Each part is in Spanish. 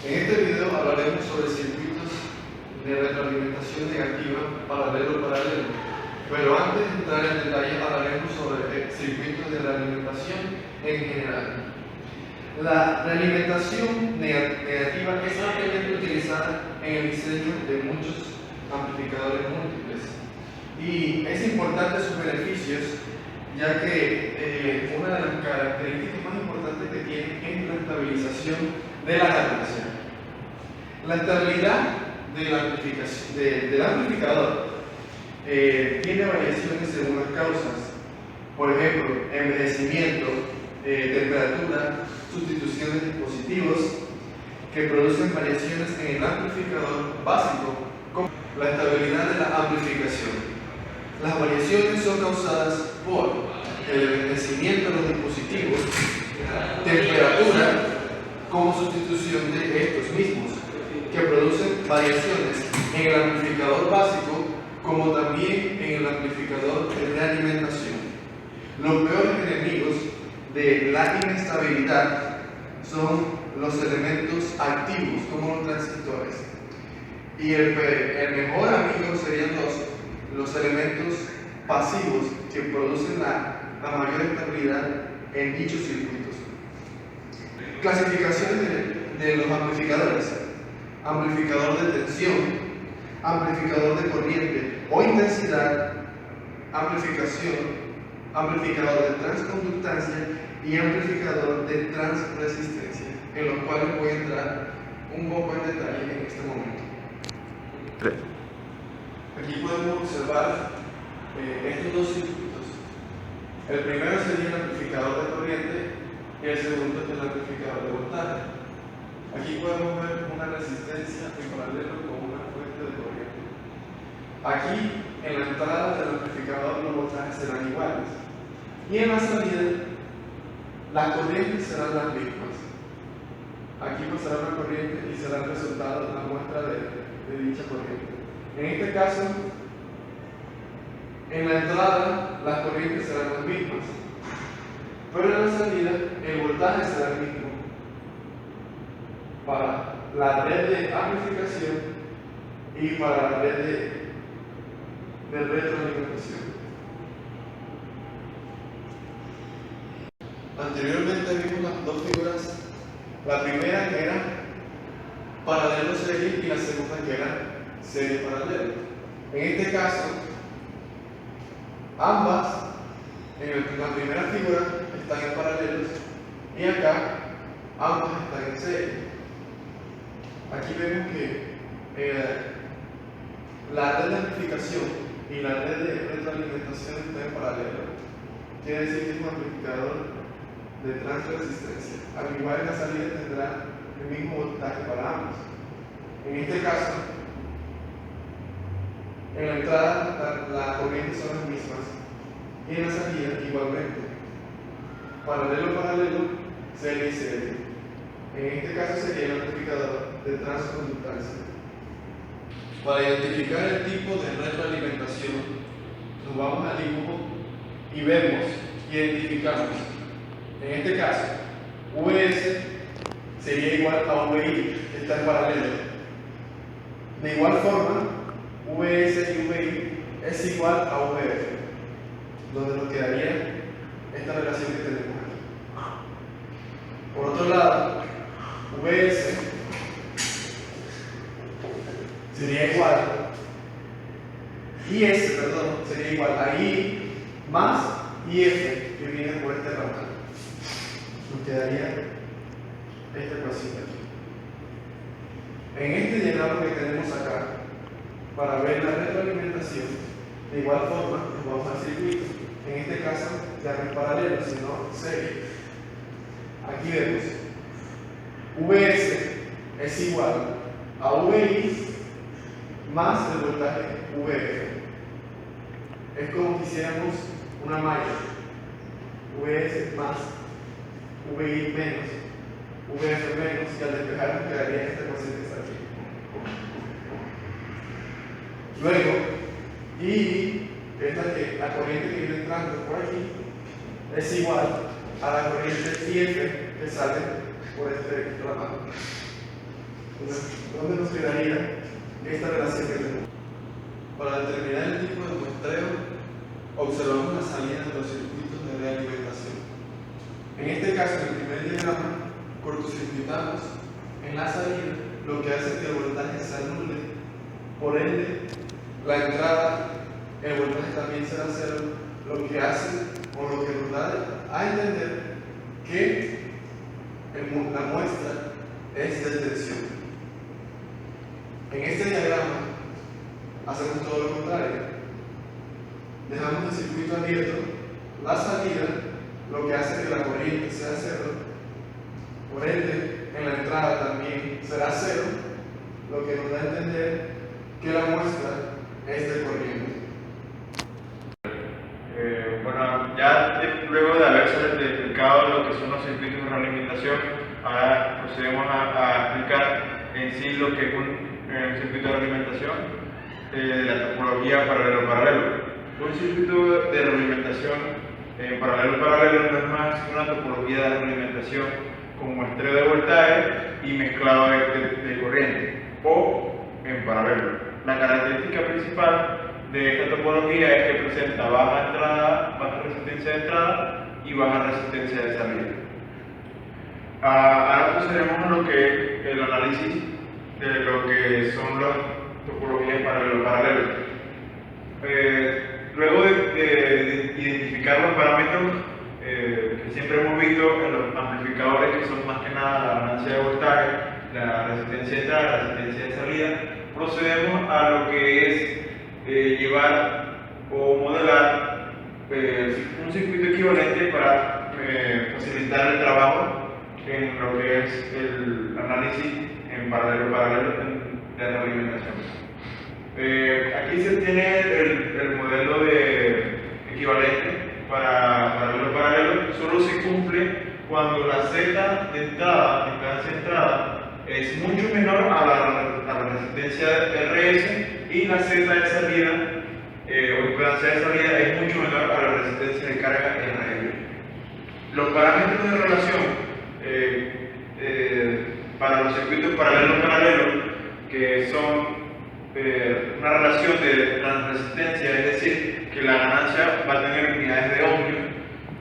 En este video hablaremos sobre circuitos de retroalimentación negativa paralelo-paralelo, pero antes de entrar en detalle hablaremos sobre circuitos de realimentación en general. La realimentación negativa es ampliamente utilizada en el diseño de muchos amplificadores múltiples y es importante sus beneficios, ya que una de las características más importantes que tiene es la estabilización de la captación. La estabilidad del amplificador tiene variaciones según las causas, por ejemplo, envejecimiento, temperatura, sustitución de dispositivos que producen variaciones en el amplificador básico, como la estabilidad de la amplificación. Las variaciones son causadas por el envejecimiento de los dispositivos, temperatura, como sustitución de estos mismos, que producen variaciones en el amplificador básico, como también en el amplificador de realimentación. Los peores enemigos de la inestabilidad son los elementos activos, como los transistores, y el mejor amigo serían los elementos pasivos que producen la mayor estabilidad en dichos circuitos. Clasificaciones de los amplificadores: amplificador de tensión, amplificador de corriente o intensidad, amplificador de transconductancia y amplificador de transresistencia, en los cuales voy a entrar un poco en detalle en este momento. Aquí podemos observar estos dos circuitos. El primero sería el amplificador de corriente y el segundo es el amplificador de voltaje. Aquí podemos ver una resistencia en paralelo con una fuente de corriente. Aquí, en la entrada del amplificador, los voltajes serán iguales. Y en la salida, las corrientes serán las mismas. Aquí pasará una corriente y será el resultado de la muestra de dicha corriente. En este caso, en la entrada, las corrientes serán las mismas. Pero en la salida, el voltaje será el mismo para la red de amplificación y para la red de retroalimentación. Anteriormente vimos las dos figuras, la primera que era paralelo serie y la segunda que era serie paralelo. En este caso, ambas, en la primera figura, están en paralelos y acá ambas están en serie. Aquí vemos que la red de amplificación y la red de retroalimentación están en paralelo. Quiere decir que es un amplificador de transresistencia. Al igual en la salida tendrá el mismo voltaje para ambos. En este caso, en la entrada las corrientes son las mismas y en la salida igualmente. Paralelo, serie y serie. En este caso sería el amplificador de transconductancia. Para identificar el tipo de retroalimentación, nos vamos al dibujo y vemos, identificamos. En este caso, VS sería igual a VI, que está en paralelo. De igual forma, VS y VI es igual a VF, donde nos quedaría esta relación que tenemos aquí. Por otro lado, VS sería igual, sería igual a I más IF, que viene por este ramal. Nos quedaría esta ecuación aquí. En este diagrama que tenemos acá, para ver la retroalimentación, de igual forma, nos vamos al circuito. En este caso, ya no es paralelo, sino serie. Aquí vemos, VS es igual a VI más el voltaje VF. Es como si hiciéramos una malla. VS más VI menos VF menos, y al despejar nos quedaría esta ecuación que está aquí. Luego, I, que es la corriente que viene entrando por aquí, es igual a la corriente IF que sale por este ramal. ¿Dónde nos quedaría esta relación que tenemos? Para determinar el tipo de muestreo, observamos la salida de los circuitos de realimentación. En este caso, en el primer diagrama, cortocircuitamos en la salida, lo que hace que el voltaje se anule. Por ende, la entrada, el voltaje también será cero, lo que hace o lo que nos da a entender que la muestra es de tensión. En este diagrama hacemos todo lo contrario. Dejamos el circuito abierto, la salida, lo que hace que la corriente sea cero. Por ende, en la entrada también será cero, lo que nos da a entender que la muestra es de corriente. Bueno, ya luego de haberse explicado lo que son los circuitos de realimentación, ahora procedemos a explicar en sí lo que es un circuito de realimentación, la topología paralelo-paralelo. Un circuito de realimentación paralelo-paralelo no es más que una topología de realimentación con muestreo de voltaje y mezclado de corriente, o en paralelo. La característica principal de esta topología es que presenta baja resistencia de entrada y baja resistencia de salida. Ahora procederemos a lo que es el análisis de lo que son las topologías paralelo-paralelo. Luego de identificar los parámetros que siempre hemos visto en los amplificadores, que son más que nada la ganancia de voltaje, la resistencia de entrada, la resistencia de salida, procedemos a lo que es llevar o modelar un circuito equivalente para facilitar el trabajo en lo que es el análisis en paralelo de realimentación. Aquí se tiene el modelo de equivalente para paralelo, solo se cumple cuando la Z de entrada, la impedancia de entrada, es mucho menor a la resistencia RS, y la Z de salida o impedancia de salida es mucho menor a la resistencia de carga RL. Los parámetros de relación para los circuitos paralelo-paralelo, que son una relación de transresistencia, es decir, que la ganancia va a tener unidades de ohmio,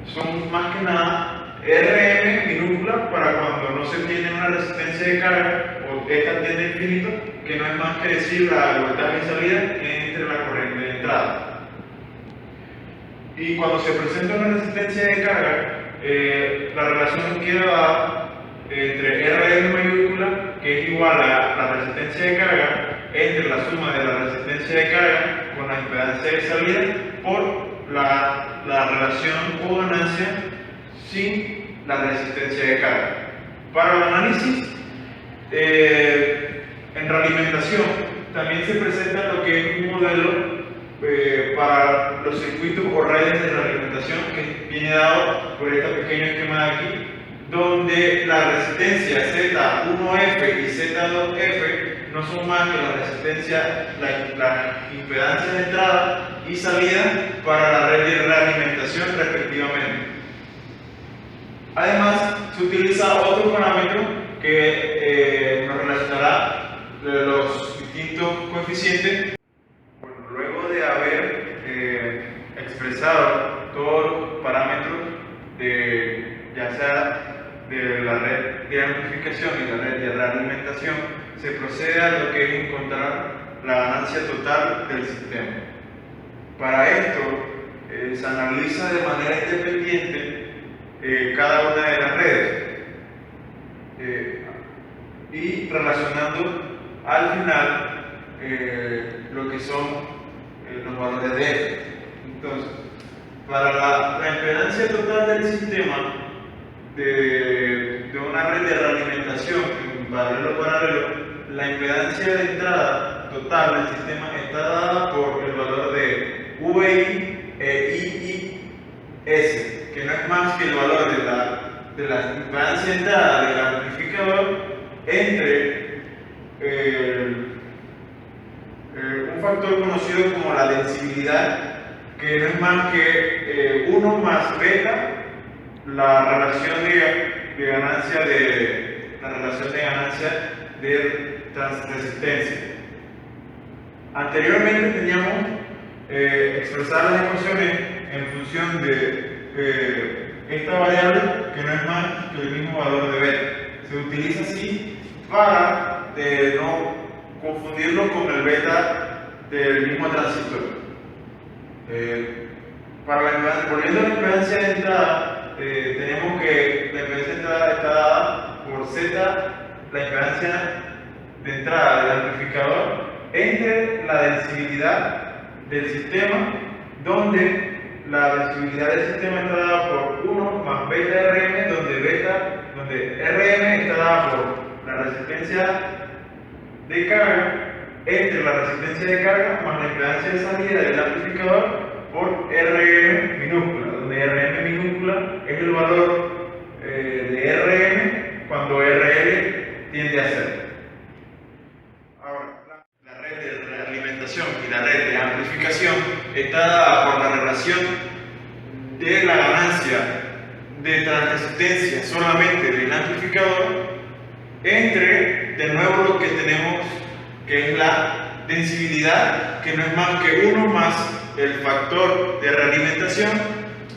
son más que nada Rm minúscula para cuando no se tiene una resistencia de carga o esta tiende infinito, que no es más que decir la voltaje de salida entre la corriente de entrada. Y cuando se presenta una resistencia de carga, la relación queda dada entre Rm mayúscula, que es igual a la resistencia de carga, entre la suma de la resistencia de carga con la impedancia de salida por la relación o ganancia sin la resistencia de carga. Para el análisis en realimentación también se presenta lo que es un modelo para los circuitos o redes de realimentación, que viene dado por este pequeño esquema de aquí, donde la resistencia Z1F y Z2F no son más que la resistencia, la impedancia de entrada y salida para la red de realimentación respectivamente. Además, se utiliza otro parámetro que nos relacionará los distintos coeficientes. Bueno, luego de haber expresado todos los parámetros ya sea de la red de amplificación y la red de realimentación, se procede a lo que es encontrar la ganancia total del sistema. Para esto se analiza de manera independiente cada una de las redes y relacionando al final lo que son los valores de F. Entonces, para la impedancia total del sistema de una red de realimentación en paralelo, la impedancia de entrada total del sistema está dada por el valor de VI e IIS, que no es más que el valor de la impedancia de entrada del amplificador entre un factor conocido como la densibilidad, que no es más que 1 más beta, la relación de ganancia de transresistencia. Anteriormente teníamos expresar las ecuaciones en función de esta variable que no es más que el mismo valor de beta. Se utiliza así para no confundirlo con el beta del mismo transistor. Volviendo a la impedancia de entrada, tenemos que la impedancia de entrada está dada por Z, la impedancia de entrada del amplificador, entre la densibilidad del sistema, donde la densibilidad del sistema está dada por 1 más beta Rm, donde Rm está dada por la resistencia de carga, entre la resistencia de carga más la impedancia de salida del amplificador por Rm minúscula, donde Rm minúscula es el valor de Rm cuando RL tiende a 0. Ahora, la red de realimentación y la red de amplificación está dada por la relación de la ganancia de transresistencia solamente del amplificador entre, de nuevo, lo que tenemos que es la densibilidad, que no es más que 1 más el factor de realimentación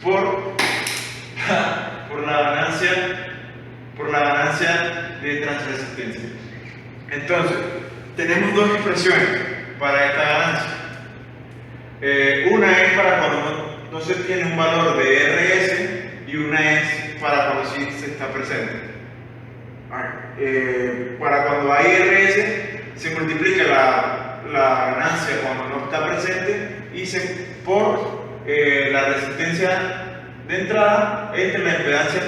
por la ganancia de transresistencia. Entonces, tenemos dos expresiones para esta ganancia. Una es para cuando no se tiene un valor de RS y una es para cuando sí se está presente. Para cuando hay RS se multiplica la ganancia cuando no está presente por la resistencia de entrada entre la impedancia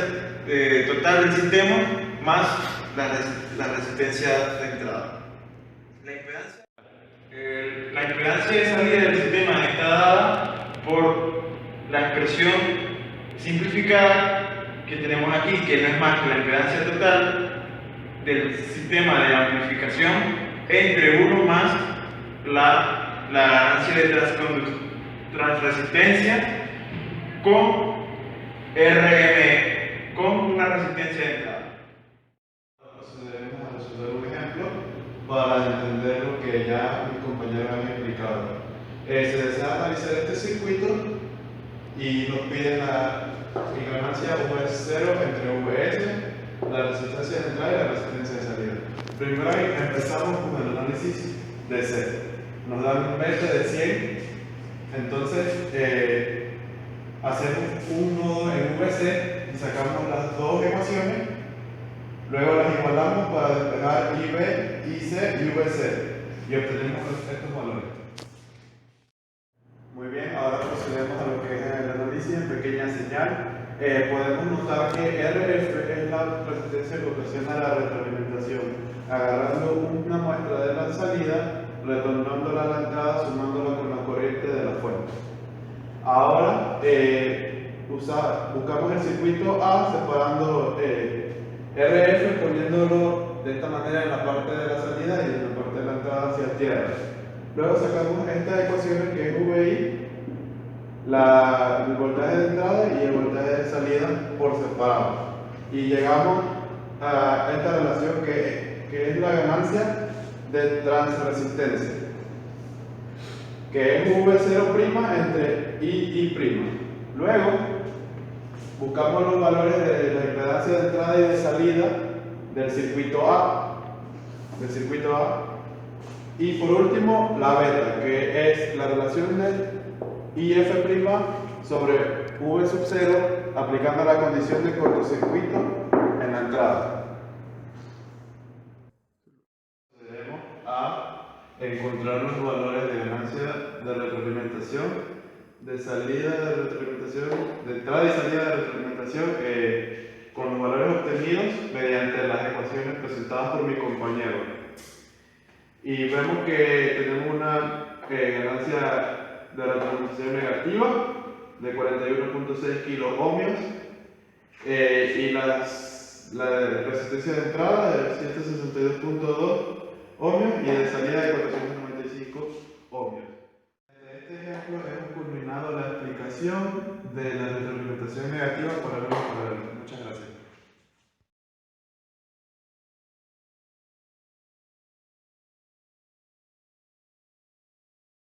total del sistema más la resistencia de entrada. La impedancia de salida del sistema está dada por la expresión simplificada que tenemos aquí, que no es más que la impedancia total del sistema de amplificación entre 1 más la ganancia de transresistencia con Rm, con una resistencia de entrada. Procederemos a resolver un ejemplo para entender lo que ya mis compañeros han explicado. Se desea analizar este circuito y nos piden la ganancia V0 entre Vs, la resistencia de entrada y la resistencia de salida. Primero empezamos con el análisis de C. Nos dan un beta de 100, entonces hacemos un nodo en VC y sacamos las dos ecuaciones, luego las igualamos para despejar IB, IC y VC y obtenemos estos valores. Muy bien, ahora procedemos a lo que es el análisis en pequeña señal. Podemos notar que RF es la resistencia que ocasiona la retroalimentación, agarrando una muestra de la salida, retornándola a la entrada, sumándola con la corriente de la fuente. Ahora buscamos el circuito A separando RF, poniéndolo de esta manera en la parte de la salida y en la parte de la entrada hacia tierra. Luego sacamos estas ecuaciones que es VI, el voltaje de entrada y el voltaje de salida por separado. Y llegamos a esta relación que es la ganancia de transresistencia, que es V0' entre I'. Luego buscamos los valores de la impedancia de entrada y de salida del circuito A. Y por último, la beta, que es la relación de IF' sobre V0 aplicando la condición de cortocircuito en la entrada. Procedemos a encontrar los valores de ganancia de retroalimentación, de salida de retroalimentación, de entrada y salida de retroalimentación con los valores obtenidos mediante las ecuaciones presentadas por mi compañero. Y vemos que tenemos una ganancia de retroalimentación negativa de 41.6 kiloohmios y la resistencia de entrada de 162.2